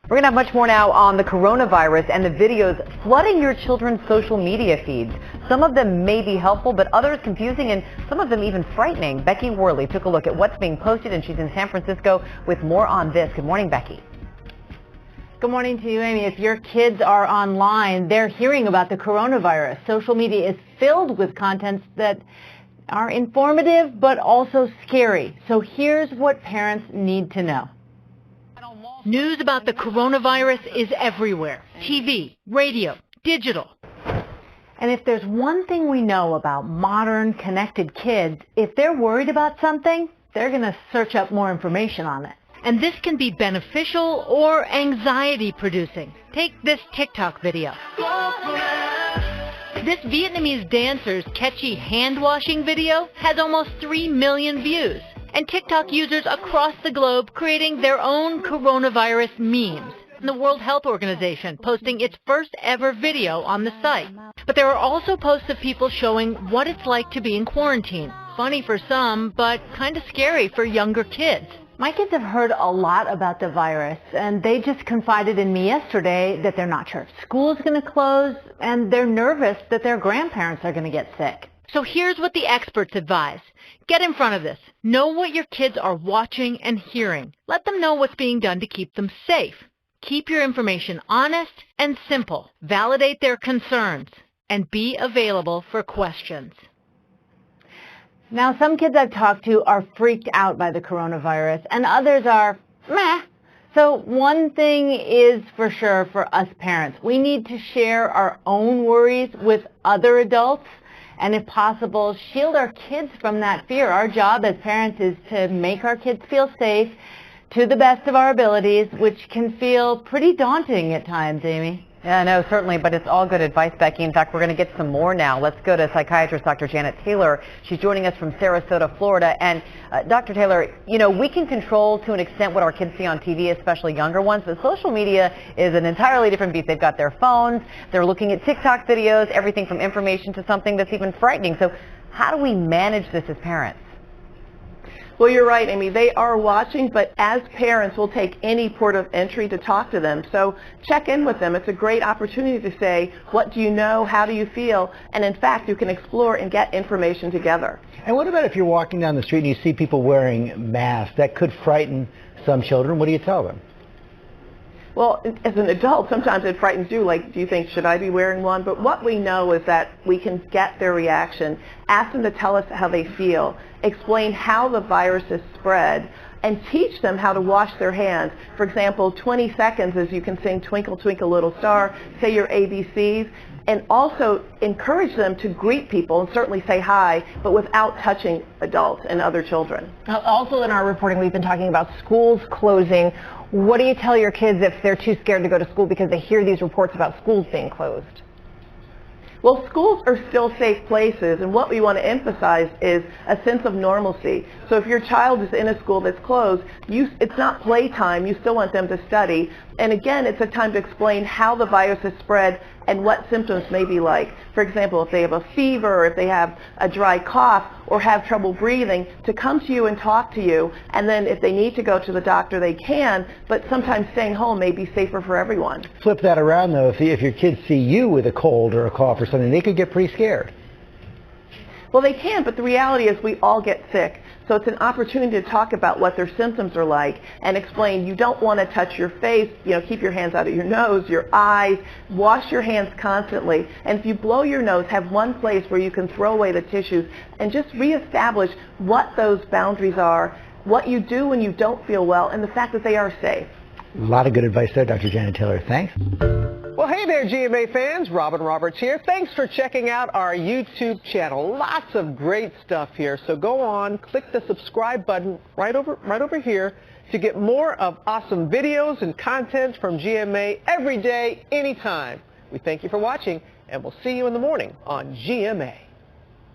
We're going to have much more now on the coronavirus and the videos flooding your children's social media feeds. Some of them may be helpful, but others confusing, and some of them even frightening. Becky Worley took a look at what's being posted, and she's in San Francisco with more on this. Good morning, Becky. Good morning to you, Amy. If your kids are online, they're hearing about the coronavirus. Social media is filled with contents that are informative but also scary. So here's what parents need to know. News about the coronavirus is everywhere. TV, radio, digital. And if there's one thing we know about modern connected kids, if they're worried about something, they're going to search up more information on it. And this can be beneficial or anxiety-producing. Take this TikTok video. This Vietnamese dancer's catchy hand-washing video has almost 3 million views. And TikTok users across the globe creating their own coronavirus memes. And the World Health Organization posting its first ever video on the site. But there are also posts of people showing what it's like to be in quarantine. Funny for some, but kind of scary for younger kids. My kids have heard a lot about the virus, and they just confided in me yesterday that they're not sure if school's going to close, and they're nervous that their grandparents are going to get sick. So here's what the experts advise. Get in front of this. Know what your kids are watching and hearing. Let them know what's being done to keep them safe. Keep your information honest and simple. Validate their concerns and be available for questions. Now, some kids I've talked to are freaked out by the coronavirus, and others are meh. So one thing is for sure for us parents. We need to share our own worries with other adults, and if possible, shield our kids from that fear. Our job as parents is to make our kids feel safe to the best of our abilities, which can feel pretty daunting at times, Amy. Yeah, no, certainly, but it's all good advice, Becky. In fact, we're going to get some more now. Let's go to psychiatrist Dr. Janet Taylor. She's joining us from Sarasota, Florida. And Dr. Taylor, you know, we can control to an extent what our kids see on TV, especially younger ones, but social media is an entirely different beast. They've got their phones, they're looking at TikTok videos, everything from information to something that's even frightening. So how do we manage this as parents? Well, you're right, Amy. They are watching, but as parents, we'll take any port of entry to talk to them. So check in with them. It's a great opportunity to say, what do you know? How do you feel? And in fact, you can explore and get information together. And what about if you're walking down the street and you see people wearing masks? That could frighten some children. What do you tell them? Well, as an adult, sometimes it frightens you, like, do you think, should I be wearing one? But what we know is that we can get their reaction, ask them to tell us how they feel, explain how the virus is spread, and teach them how to wash their hands. For example, 20 seconds as you can sing Twinkle, Twinkle, Little Star, say your ABCs, and also encourage them to greet people and certainly say hi, but without touching adults and other children. Also in our reporting, we've been talking about schools closing. What do you tell your kids if they're too scared to go to school because they hear these reports about schools being closed? Well, schools are still safe places, and what we want to emphasize is a sense of normalcy. So if your child is in a school that's closed, it's not playtime. You still want them to study. And again, it's a time to explain how the virus is spread and what symptoms may be like. For example, if they have a fever, or if they have a dry cough, or have trouble breathing, to come to you and talk to you. And then if they need to go to the doctor, they can, but sometimes staying home may be safer for everyone. Flip that around, though. If your kids see you with a cold or a cough or something, they could get pretty scared. Well, they can, but the reality is we all get sick. So it's an opportunity to talk about what their symptoms are like and explain you don't want to touch your face, keep your hands out of your nose, your eyes, wash your hands constantly. And if you blow your nose, have one place where you can throw away the tissues and just reestablish what those boundaries are, what you do when you don't feel well, and the fact that they are safe. A lot of good advice there, Dr. Janet Taylor. Thanks. Well, hey there, GMA fans. Robin Roberts here. Thanks for checking out our YouTube channel. Lots of great stuff here. So go on, click the subscribe button right over here to get more of awesome videos and content from GMA every day, anytime. We thank you for watching, and we'll see you in the morning on GMA.